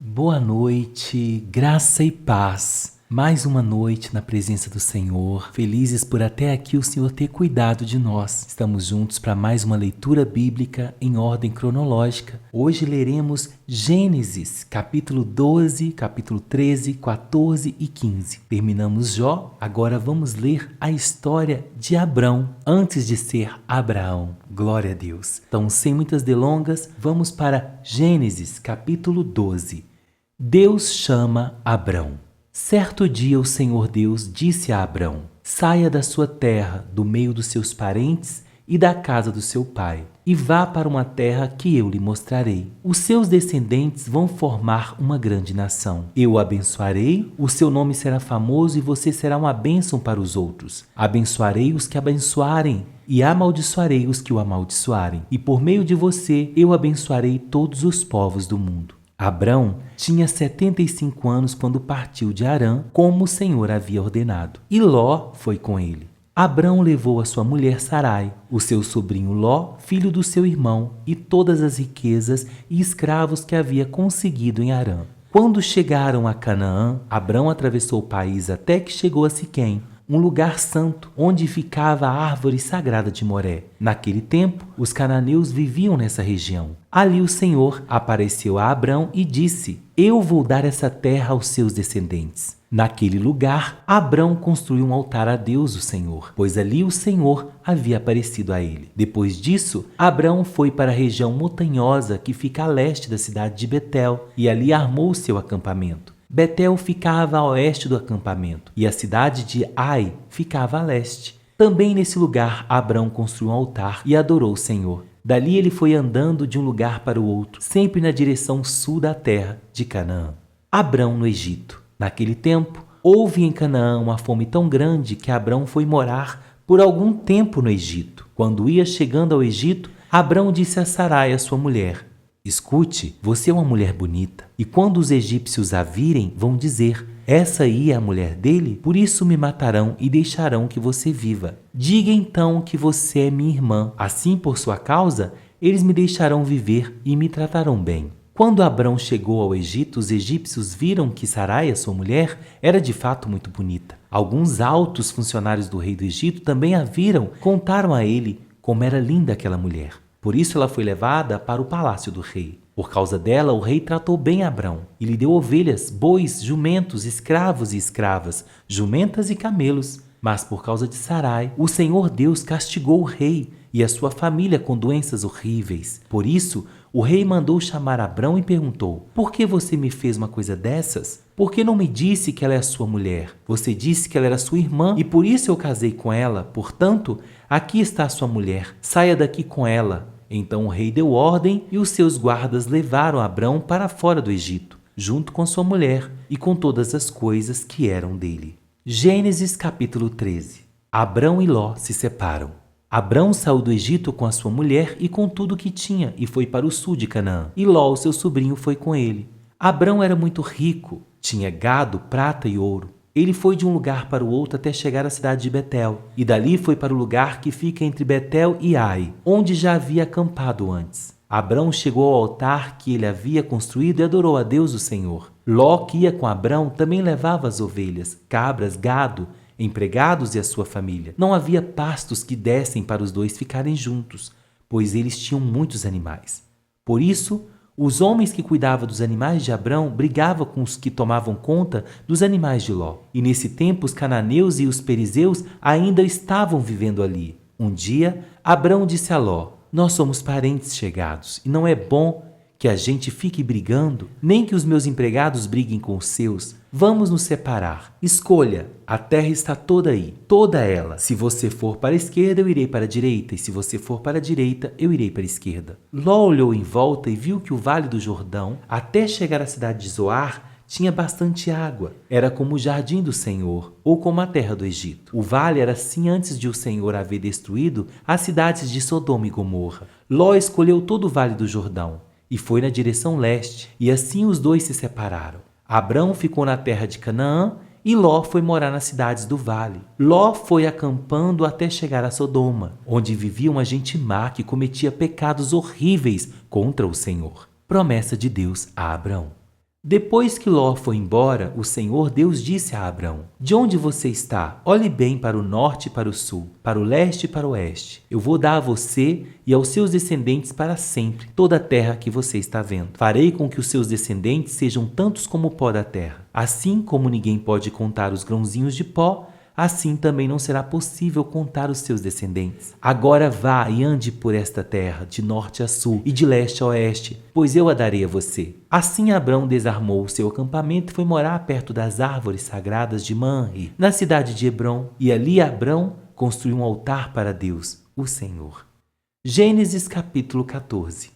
Boa noite, graça e paz. Mais uma noite na presença do Senhor. Felizes por até aqui o Senhor ter cuidado de nós. Estamos juntos para mais uma leitura bíblica em ordem cronológica. Hoje leremos Gênesis, capítulo 12, capítulo 13, 14 e 15. Terminamos Jó, agora vamos ler a história de Abrão, antes de ser Abraão. Glória a Deus. Então, sem muitas delongas, vamos para Gênesis, capítulo 12. Deus chama Abrão. Certo dia o Senhor Deus disse a Abrão: saia da sua terra, do meio dos seus parentes e da casa do seu pai, e vá para uma terra que eu lhe mostrarei. Os seus descendentes vão formar uma grande nação. Eu o abençoarei, o seu nome será famoso e você será uma bênção para os outros. Abençoarei os que abençoarem e amaldiçoarei os que o amaldiçoarem. E por meio de você eu abençoarei todos os povos do mundo. Abrão tinha 75 anos quando partiu de Harã, como o Senhor havia ordenado. E Ló foi com ele. Abrão levou a sua mulher Sarai, o seu sobrinho Ló, filho do seu irmão, e todas as riquezas e escravos que havia conseguido em Harã. Quando chegaram a Canaã, Abrão atravessou o país até que chegou a Siquém, um lugar santo, onde ficava a árvore sagrada de Moré. Naquele tempo, os cananeus viviam nessa região. Ali o Senhor apareceu a Abrão e disse: eu vou dar essa terra aos seus descendentes. Naquele lugar, Abrão construiu um altar a Deus, o Senhor, pois ali o Senhor havia aparecido a ele. Depois disso, Abrão foi para a região montanhosa que fica a leste da cidade de Betel, e ali armou seu acampamento. Betel ficava a oeste do acampamento, e a cidade de Ai ficava a leste. Também nesse lugar, Abrão construiu um altar e adorou o Senhor. Dali ele foi andando de um lugar para o outro, sempre na direção sul da terra de Canaã. Abrão no Egito. Naquele tempo, houve em Canaã uma fome tão grande que Abrão foi morar por algum tempo no Egito. Quando ia chegando ao Egito, Abrão disse a Sarai, a sua mulher: escute, você é uma mulher bonita, e quando os egípcios a virem, vão dizer: essa aí é a mulher dele? Por isso me matarão e deixarão que você viva. Diga então que você é minha irmã. Assim, por sua causa, eles me deixarão viver e me tratarão bem. Quando Abrão chegou ao Egito, os egípcios viram que Sarai, a sua mulher, era de fato muito bonita. Alguns altos funcionários do rei do Egito também a viram, contaram a ele como era linda aquela mulher. Por isso ela foi levada para o palácio do rei. Por causa dela, o rei tratou bem Abrão e lhe deu ovelhas, bois, jumentos, escravos e escravas, jumentas e camelos. Mas por causa de Sarai, o Senhor Deus castigou o rei e a sua família com doenças horríveis. Por isso, o rei mandou chamar Abrão e perguntou: por que você me fez uma coisa dessas? Por que não me disse que ela é a sua mulher? Você disse que ela era sua irmã e por isso eu casei com ela. Portanto, aqui está a sua mulher. Saia daqui com ela. Então o rei deu ordem e os seus guardas levaram Abrão para fora do Egito, junto com sua mulher e com todas as coisas que eram dele. Gênesis capítulo 13. Abrão e Ló se separam. Abrão saiu do Egito com a sua mulher e com tudo o que tinha e foi para o sul de Canaã. E Ló, seu sobrinho, foi com ele. Abrão era muito rico, tinha gado, prata e ouro. Ele foi de um lugar para o outro até chegar à cidade de Betel, e dali foi para o lugar que fica entre Betel e Ai, onde já havia acampado antes. Abrão chegou ao altar que ele havia construído e adorou a Deus o Senhor. Ló, que ia com Abrão, também levava as ovelhas, cabras, gado, empregados e a sua família. Não havia pastos que dessem para os dois ficarem juntos, pois eles tinham muitos animais. Por isso, os homens que cuidavam dos animais de Abrão brigavam com os que tomavam conta dos animais de Ló. E nesse tempo os cananeus e os perizeus ainda estavam vivendo ali. Um dia, Abrão disse a Ló: nós somos parentes chegados e não é bom que a gente fique brigando, nem que os meus empregados briguem com os seus. Vamos nos separar. Escolha, a terra está toda aí, toda ela. Se você for para a esquerda, eu irei para a direita, e se você for para a direita, eu irei para a esquerda. Ló olhou em volta e viu que o vale do Jordão, até chegar à cidade de Zoar, tinha bastante água. Era como o jardim do Senhor, ou como a terra do Egito. O vale era assim antes de o Senhor haver destruído as cidades de Sodoma e Gomorra. Ló escolheu todo o vale do Jordão e foi na direção leste, e assim os dois se separaram. Abrão ficou na terra de Canaã e Ló foi morar nas cidades do vale. Ló foi acampando até chegar a Sodoma, onde vivia uma gente má que cometia pecados horríveis contra o Senhor. Promessa de Deus a Abrão. Depois que Ló foi embora, o Senhor Deus disse a Abrão: De onde você está? Olhe bem para o norte e para o sul, para o leste e para o oeste. Eu vou dar a você e aos seus descendentes para sempre toda a terra que você está vendo. Farei com que os seus descendentes sejam tantos como o pó da terra. Assim como ninguém pode contar os grãozinhos de pó, assim também não será possível contar os seus descendentes. Agora vá e ande por esta terra, de norte a sul e de leste a oeste, pois eu a darei a você. Assim Abrão desarmou o seu acampamento e foi morar perto das árvores sagradas de Manre, na cidade de Hebrom, e ali Abrão construiu um altar para Deus, o Senhor. Gênesis capítulo 14.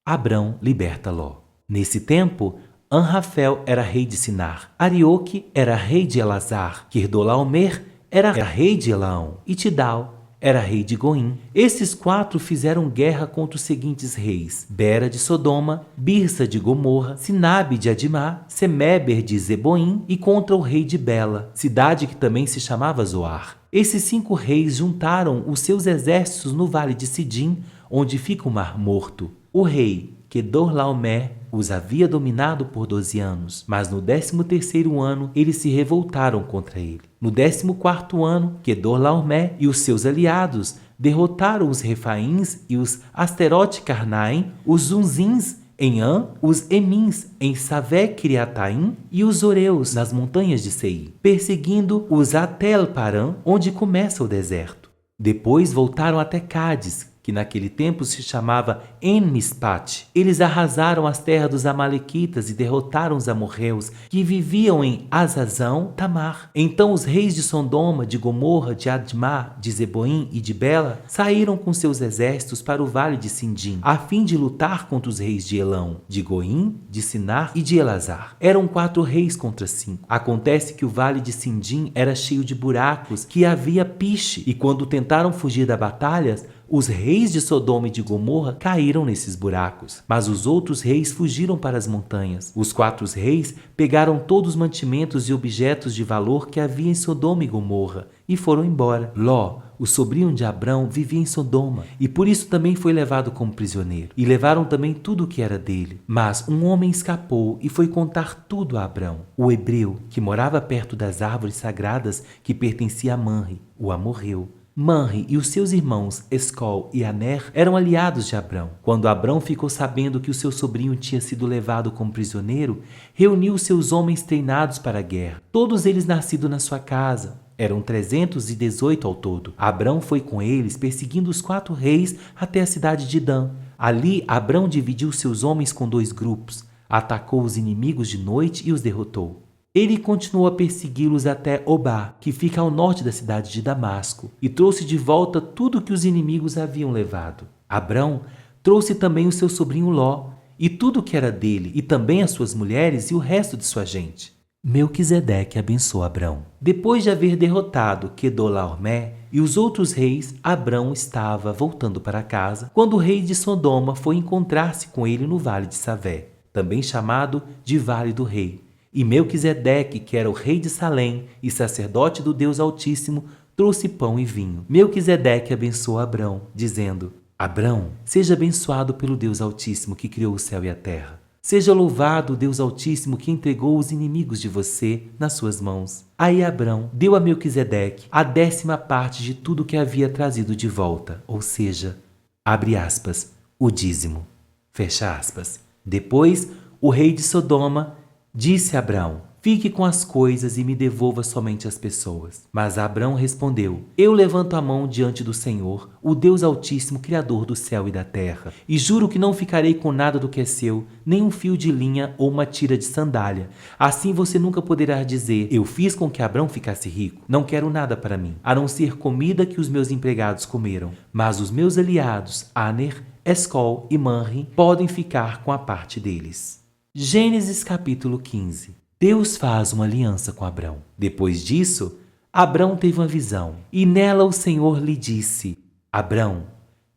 Abrão liberta Ló. Nesse tempo, Anrafel era rei de Sinar, Arioque era rei de Elazar, Querdolaomer era rei de Elaão e Tidal era rei de Goim. Esses 4 fizeram guerra contra os seguintes reis: Bera de Sodoma, Birsa de Gomorra, Sinabe de Adimá, Semeber de Zeboim e contra o rei de Bela, cidade que também se chamava Zoar. Esses 5 reis juntaram os seus exércitos no vale de Sidim, onde fica o Mar Morto. O rei Quedorlaomer os havia dominado por 12 anos, mas no 13º ano eles se revoltaram contra ele. No 14º ano, Quedorlaomer e os seus aliados derrotaram os Refaíns e os Asterote-Carnaim, os Zunzins em An, os Emins em Savé-Kiriataim e os Oreus nas montanhas de Seir, perseguindo os Atel-Paran, onde começa o deserto. Depois voltaram até Cádiz, que naquele tempo se chamava En-Mispat. Eles arrasaram as terras dos amalequitas e derrotaram os amorreus, que viviam em Azazão Tamar. Então os reis de Sodoma, de Gomorra, de Admá, de Zeboim e de Bela saíram com seus exércitos para o vale de Sindim, a fim de lutar contra os reis de Elão, de Goim, de Sinar e de Elazar. Eram 4 reis contra 5. Acontece que o vale de Sindim era cheio de buracos, que havia piche, e quando tentaram fugir da batalha, os reis de Sodoma e de Gomorra caíram nesses buracos, mas os outros reis fugiram para as montanhas. Os 4 reis pegaram todos os mantimentos e objetos de valor que havia em Sodoma e Gomorra e foram embora. Ló, o sobrinho de Abrão, vivia em Sodoma e por isso também foi levado como prisioneiro. E levaram também tudo o que era dele. Mas um homem escapou e foi contar tudo a Abrão, o hebreu, que morava perto das árvores sagradas que pertencia a Manre, o amorreu. Manre e os seus irmãos Escol e Aner eram aliados de Abrão. Quando Abrão ficou sabendo que o seu sobrinho tinha sido levado como prisioneiro, reuniu seus homens treinados para a guerra, todos eles nascidos na sua casa. Eram 318 ao todo. Abrão foi com eles, perseguindo os 4 reis até a cidade de Dan. Ali, Abrão dividiu seus homens com 2 grupos, atacou os inimigos de noite e os derrotou. Ele continuou a persegui-los até Obá, que fica ao norte da cidade de Damasco, e trouxe de volta tudo que os inimigos haviam levado. Abrão trouxe também o seu sobrinho Ló, e tudo que era dele, e também as suas mulheres e o resto de sua gente. Melquisedeque abençoou Abrão. Depois de haver derrotado Quedorlaomer e os outros reis, Abrão estava voltando para casa, quando o rei de Sodoma foi encontrar-se com ele no vale de Savé, também chamado de Vale do Rei. E Melquisedeque, que era o rei de Salém e sacerdote do Deus Altíssimo, trouxe pão e vinho. Melquisedeque abençoou Abrão, dizendo: Abrão, seja abençoado pelo Deus Altíssimo que criou o céu e a terra. Seja louvado o Deus Altíssimo que entregou os inimigos de você nas suas mãos. Aí Abrão deu a Melquisedeque a 10ª parte de tudo que havia trazido de volta, ou seja, abre aspas, o dízimo, fecha aspas. Depois, o rei de Sodoma disse a Abrão: fique com as coisas e me devolva somente as pessoas. Mas Abrão respondeu: eu levanto a mão diante do Senhor, o Deus Altíssimo, Criador do céu e da terra, e juro que não ficarei com nada do que é seu, nem um fio de linha ou uma tira de sandália. Assim você nunca poderá dizer: eu fiz com que Abrão ficasse rico. Não quero nada para mim, a não ser comida que os meus empregados comeram. Mas os meus aliados, Aner, Escol e Manre, podem ficar com a parte deles. Gênesis capítulo 15. Deus faz uma aliança com Abrão. Depois disso, Abrão teve uma visão, e nela o Senhor lhe disse: Abrão,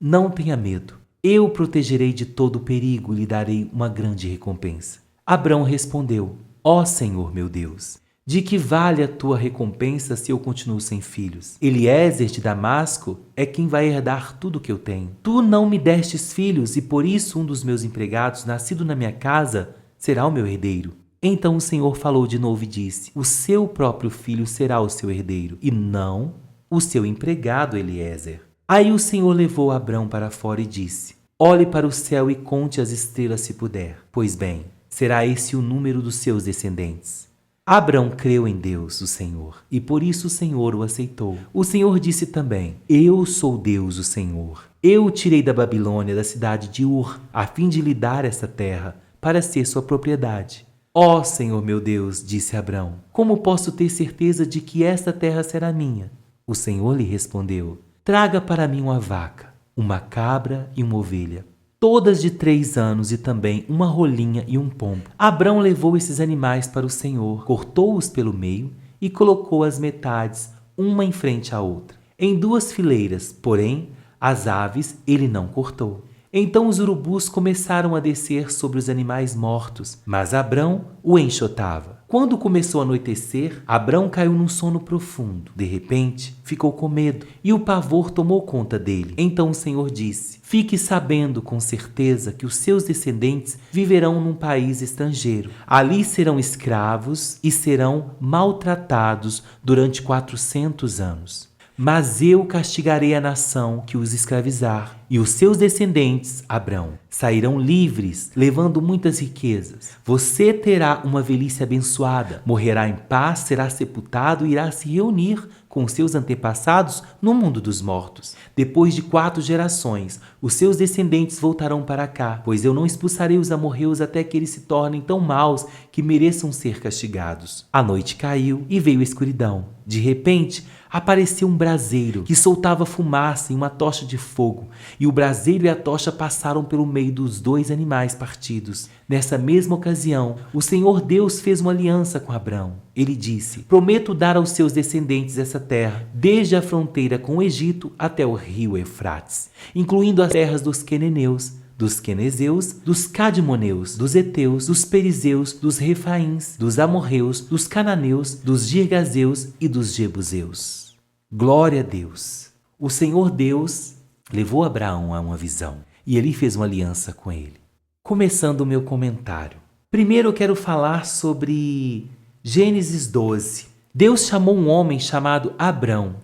não tenha medo. Eu o protegerei de todo perigo e lhe darei uma grande recompensa. Abrão respondeu: ó Senhor meu Deus, de que vale a tua recompensa se eu continuo sem filhos? Eliezer de Damasco é quem vai herdar tudo o que eu tenho. Tu não me destes filhos, e por isso um dos meus empregados, nascido na minha casa, será o meu herdeiro. Então o Senhor falou de novo e disse: o seu próprio filho será o seu herdeiro, e não o seu empregado Eliezer. Aí o Senhor levou Abrão para fora e disse: olhe para o céu e conte as estrelas se puder. Pois bem, será esse o número dos seus descendentes. Abrão creu em Deus, o Senhor, e por isso o Senhor o aceitou. O Senhor disse também: eu sou Deus, o Senhor. Eu o tirei da Babilônia, da cidade de Ur, a fim de lhe dar essa terra, para ser sua propriedade. Ó Senhor meu Deus, disse Abrão, como posso ter certeza de que esta terra será minha? O Senhor lhe respondeu: traga para mim uma vaca, uma cabra e uma ovelha, todas de 3 anos, e também uma rolinha e um pombo. Abrão levou esses animais para o Senhor, cortou-os pelo meio e colocou as metades, uma em frente à outra, em 2 fileiras, porém as aves ele não cortou. Então os urubus começaram a descer sobre os animais mortos, mas Abrão o enxotava. Quando começou a anoitecer, Abrão caiu num sono profundo. De repente, ficou com medo e o pavor tomou conta dele. Então o Senhor disse: fique sabendo com certeza que os seus descendentes viverão num país estrangeiro. Ali serão escravos e serão maltratados durante 400 anos. Mas eu castigarei a nação que os escravizar, e os seus descendentes, Abrão, sairão livres, levando muitas riquezas. Você terá uma velhice abençoada, morrerá em paz, será sepultado e irá se reunir com seus antepassados no mundo dos mortos. Depois de 4 gerações, os seus descendentes voltarão para cá, pois eu não expulsarei os amorreus até que eles se tornem tão maus que mereçam ser castigados. A noite caiu e veio a escuridão. De repente, apareceu um braseiro que soltava fumaça em uma tocha de fogo, e o braseiro e a tocha passaram pelo meio dos 2 animais partidos. Nessa mesma ocasião, o Senhor Deus fez uma aliança com Abrão. Ele disse: prometo dar aos seus descendentes essa terra, desde a fronteira com o Egito até o rio Eufrates, incluindo as terras dos queneneus, dos quenezeus, dos cadmoneus, dos heteus, dos perizeus, dos refaíns, dos amorreus, dos cananeus, dos girgazeus e dos jebuseus. Glória a Deus! O Senhor Deus levou Abraão a uma visão e ele fez uma aliança com ele. Começando o meu comentário. Primeiro eu quero falar sobre Gênesis 12. Deus chamou um homem chamado Abrão.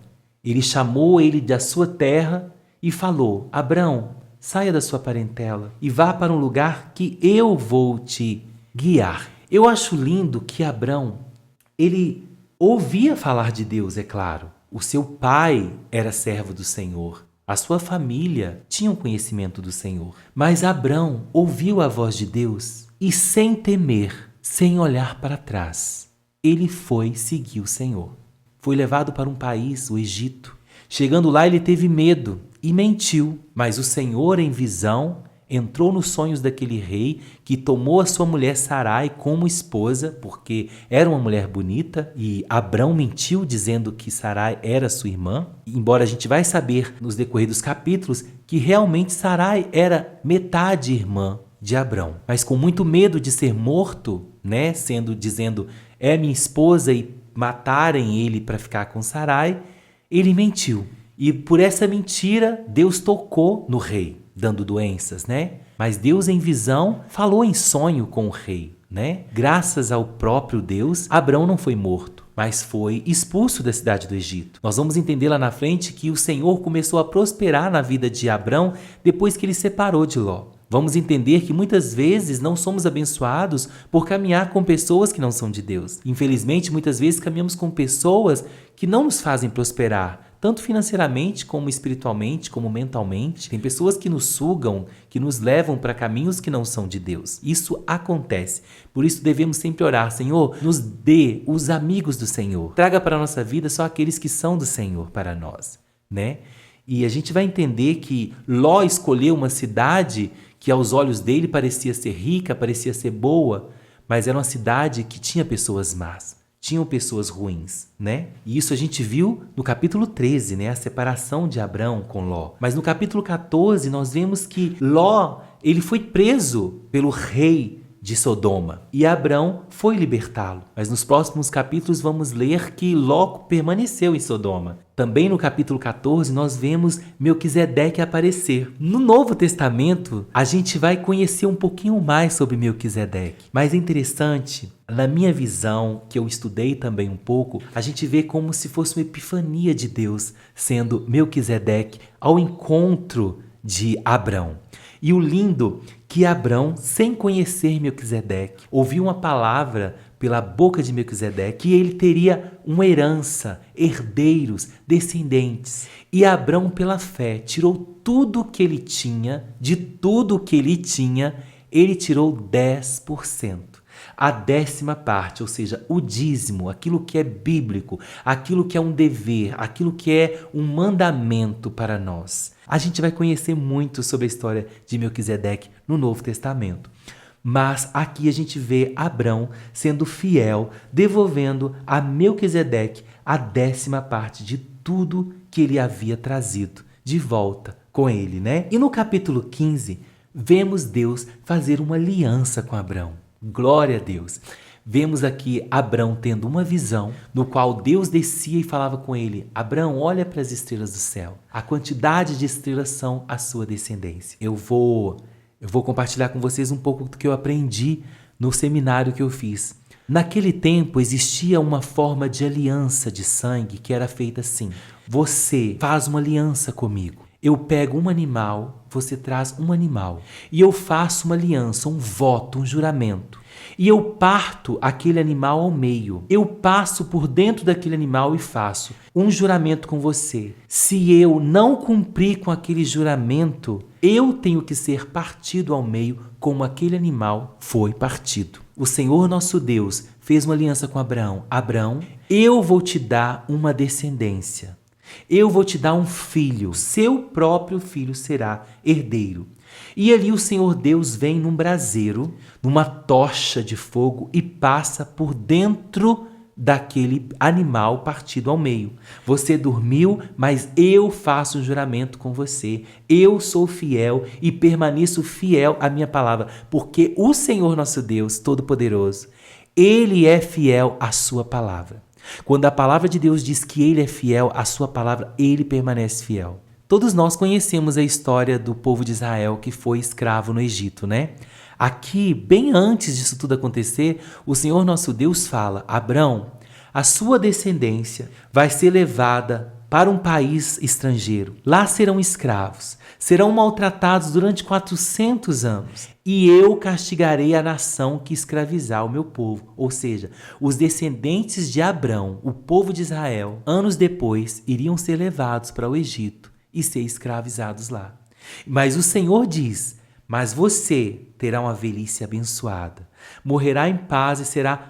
Ele chamou ele da sua terra e falou: Abrão, saia da sua parentela e vá para um lugar que eu vou te guiar. Eu acho lindo que Abrão, ele ouvia falar de Deus, é claro. O seu pai era servo do Senhor. A sua família tinha um conhecimento do Senhor. Mas Abrão ouviu a voz de Deus e, sem temer, sem olhar para trás, ele foi seguir o Senhor. Foi levado para um país, o Egito. Chegando lá, ele teve medo e mentiu, mas o Senhor, em visão, entrou nos sonhos daquele rei que tomou a sua mulher Sarai como esposa, porque era uma mulher bonita, e Abrão mentiu dizendo que Sarai era sua irmã, embora a gente vai saber nos decorrer dos capítulos que realmente Sarai era metade irmã de Abrão, mas com muito medo de ser morto, né, dizendo é minha esposa e matarem ele para ficar com Sarai, ele mentiu. E por essa mentira, Deus tocou no rei, dando doenças, né? Mas Deus, em visão, falou em sonho com o rei, né? Graças ao próprio Deus, Abrão não foi morto, mas foi expulso da cidade do Egito. Nós vamos entender lá na frente que o Senhor começou a prosperar na vida de Abrão depois que ele separou de Ló. Vamos entender que muitas vezes não somos abençoados por caminhar com pessoas que não são de Deus. Infelizmente, muitas vezes caminhamos com pessoas que não nos fazem prosperar, tanto financeiramente, como espiritualmente, como mentalmente. Tem pessoas que nos sugam, que nos levam para caminhos que não são de Deus. Isso acontece. Por isso devemos sempre orar: Senhor, nos dê os amigos do Senhor. Traga para a nossa vida só aqueles que são do Senhor para nós, né? E a gente vai entender que Ló escolheu uma cidade que aos olhos dele parecia ser rica, parecia ser boa, mas era uma cidade que tinha pessoas más, tinham pessoas ruins, né? E isso a gente viu no capítulo 13, né? A separação de Abrão com Ló. Mas no capítulo 14 nós vemos que Ló, ele foi preso pelo rei de Sodoma. E Abrão foi libertá-lo. Mas nos próximos capítulos vamos ler que Ló permaneceu em Sodoma. Também no capítulo 14 nós vemos Melquisedeque aparecer. No Novo Testamento a gente vai conhecer um pouquinho mais sobre Melquisedeque. Mas é interessante, na minha visão, que eu estudei também um pouco, a gente vê como se fosse uma epifania de Deus sendo Melquisedeque ao encontro de Abrão. E o lindo que Abrão, sem conhecer Melquisedeque, ouviu uma palavra pela boca de Melquisedeque que ele teria uma herança, herdeiros, descendentes. E Abrão, pela fé, tirou tudo o que ele tinha, de tudo o que ele tinha, ele tirou 10%. A 10ª parte, ou seja, o dízimo, aquilo que é bíblico, aquilo que é um dever, aquilo que é um mandamento para nós. A gente vai conhecer muito sobre a história de Melquisedeque no Novo Testamento. Mas aqui a gente vê Abrão sendo fiel, devolvendo a Melquisedeque a 10ª parte de tudo que ele havia trazido de volta com ele, né? E no capítulo 15, vemos Deus fazer uma aliança com Abrão. Glória a Deus! Vemos aqui Abrão tendo uma visão no qual Deus descia e falava com ele: Abrão, olha para as estrelas do céu. A quantidade de estrelas são a sua descendência. Eu vou compartilhar com vocês um pouco do que eu aprendi no seminário que eu fiz. Naquele tempo existia uma forma de aliança de sangue que era feita assim: você faz uma aliança comigo. Eu pego um animal, você traz um animal. E eu faço uma aliança, um voto, um juramento. E eu parto aquele animal ao meio. Eu passo por dentro daquele animal e faço um juramento com você. Se eu não cumprir com aquele juramento, eu tenho que ser partido ao meio como aquele animal foi partido. O Senhor nosso Deus fez uma aliança com Abraão. Abraão, eu vou te dar uma descendência. Eu vou te dar um filho, seu próprio filho será herdeiro. E ali o Senhor Deus vem num braseiro, numa tocha de fogo e passa por dentro daquele animal partido ao meio. Você dormiu, mas eu faço um juramento com você. Eu sou fiel e permaneço fiel à minha palavra, porque o Senhor nosso Deus Todo-Poderoso, Ele é fiel à sua palavra. Quando a palavra de Deus diz que Ele é fiel, a sua palavra, Ele permanece fiel. Todos nós conhecemos a história do povo de Israel que foi escravo no Egito, né? Aqui, bem antes disso tudo acontecer, o Senhor nosso Deus fala: Abrão, a sua descendência vai ser levada para um país estrangeiro. Lá serão escravos, serão maltratados durante 400 anos. E eu castigarei a nação que escravizar o meu povo. Ou seja, os descendentes de Abrão, o povo de Israel, anos depois, iriam ser levados para o Egito e ser escravizados lá. Mas o Senhor diz: mas você terá uma velhice abençoada, morrerá em paz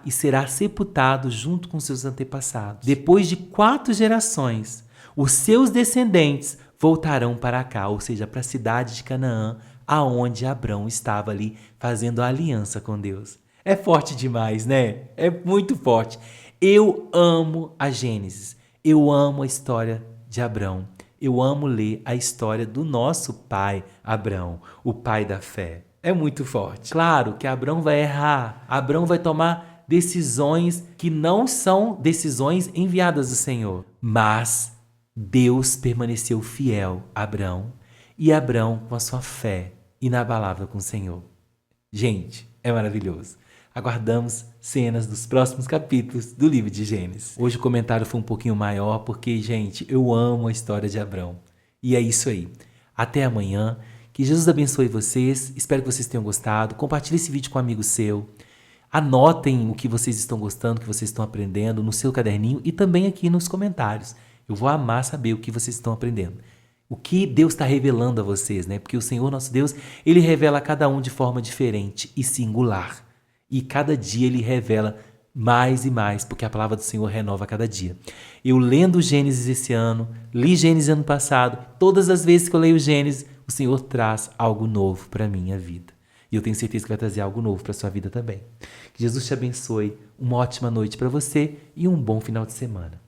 e será sepultado junto com seus antepassados. Depois de 4 gerações, os seus descendentes voltarão para cá, ou seja, para a cidade de Canaã, aonde Abrão estava ali fazendo a aliança com Deus. É forte demais, né? É muito forte. Eu amo a Gênesis. Eu amo a história de Abrão. Eu amo ler a história do nosso pai Abrão, o pai da fé. É muito forte. Claro que Abrão vai errar. Abrão vai tomar decisões que não são decisões enviadas do Senhor. Mas Deus permaneceu fiel a Abrão e Abrão com a sua fé inabalável com o Senhor. Gente, é maravilhoso. Aguardamos cenas dos próximos capítulos do livro de Gênesis. Hoje o comentário foi um pouquinho maior porque, gente, eu amo a história de Abrão. E é isso aí. Até amanhã. Que Jesus abençoe vocês. Espero que vocês tenham gostado. Compartilhe esse vídeo com um amigo seu. Anotem o que vocês estão gostando, o que vocês estão aprendendo no seu caderninho e também aqui nos comentários. Eu vou amar saber o que vocês estão aprendendo. O que Deus está revelando a vocês, né? Porque o Senhor nosso Deus, Ele revela a cada um de forma diferente e singular. E cada dia Ele revela mais e mais, porque a palavra do Senhor renova a cada dia. Eu lendo Gênesis esse ano, li Gênesis ano passado, todas as vezes que eu leio Gênesis, o Senhor traz algo novo para a minha vida. E eu tenho certeza que vai trazer algo novo para a sua vida também. Que Jesus te abençoe, uma ótima noite para você e um bom final de semana.